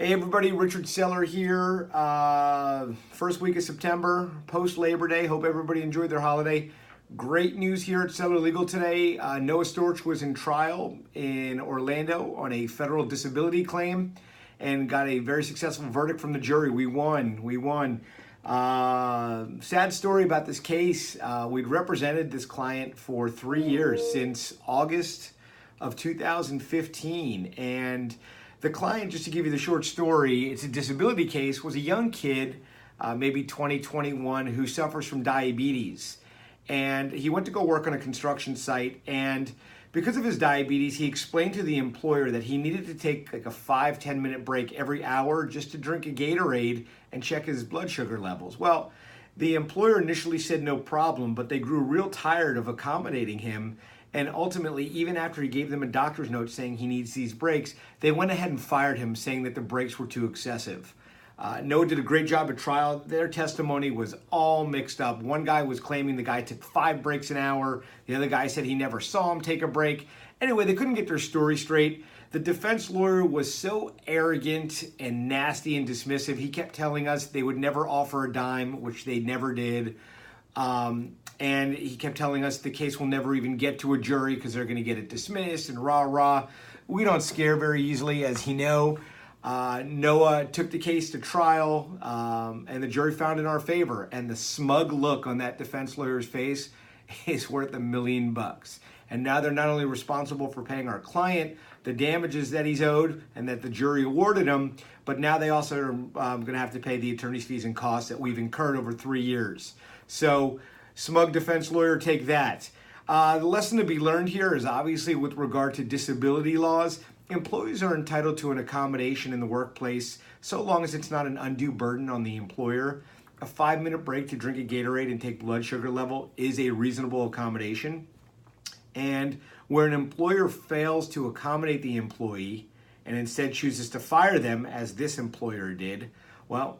Hey everybody, Richard Seller here. First week of September, post Labor Day. Hope everybody enjoyed their holiday. Great news here at Seller Legal today. Noah Storch was in trial in Orlando on a federal disability claim and got a very successful verdict from the jury. We won. Sad story about this case. We'd represented this client for 3 years, since August of 2015, and the client, just to give you the short story, it's a disability case, was a young kid, maybe 20, 21, who suffers from diabetes. And he went to go work on a construction site, and because of his diabetes, he explained to the employer that he needed to take like a 5-10 minute break every hour just to drink a Gatorade and check his blood sugar levels. Well, the employer initially said no problem, but they grew real tired of accommodating him. And ultimately, even after he gave them a doctor's note saying he needs these breaks, they went ahead and fired him, saying that the breaks were too excessive. Noah did a great job at trial. Their testimony was all mixed up. One guy was claiming the guy took 5 breaks an hour. The other guy said he never saw him take a break. Anyway, they couldn't get their story straight. The defense lawyer was so arrogant and nasty and dismissive. He kept telling us they would never offer a dime, which they never did. And he kept telling us the case will never even get to a jury because they're going to get it dismissed and rah. We don't scare very easily, as you know. Noah took the case to trial, and the jury found in our favor. And the smug look on that defense lawyer's face is worth $1 million. And now they're not only responsible for paying our client the damages that he's owed and that the jury awarded him, but now they also are going to have to pay the attorney's fees and costs that we've incurred over 3 years. So, smug defense lawyer, take that. The lesson to be learned here is obviously with regard to disability laws, employees are entitled to an accommodation in the workplace so long as it's not an undue burden on the employer. A 5-minute break to drink a Gatorade and take blood sugar level is a reasonable accommodation. And where an employer fails to accommodate the employee and instead chooses to fire them, as this employer did, well,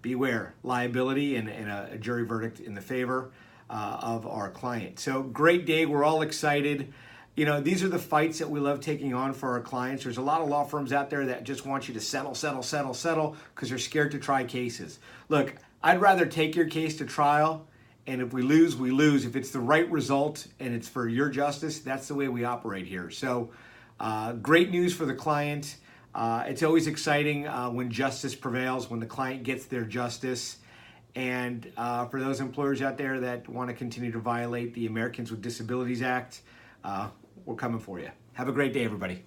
beware, liability and a jury verdict in the favor of our client. So great day. We're all excited. You know, these are the fights that we love taking on for our clients. There's a lot of law firms out there that just want you to settle because they're scared to try cases. Look, I'd rather take your case to trial, and if we lose, we lose. If it's the right result and it's for your justice, that's the way we operate here. So great news for the client. It's always exciting when justice prevails, when the client gets their justice. And for those employers out there that want to continue to violate the Americans with Disabilities Act, we're coming for you. Have a great day, everybody.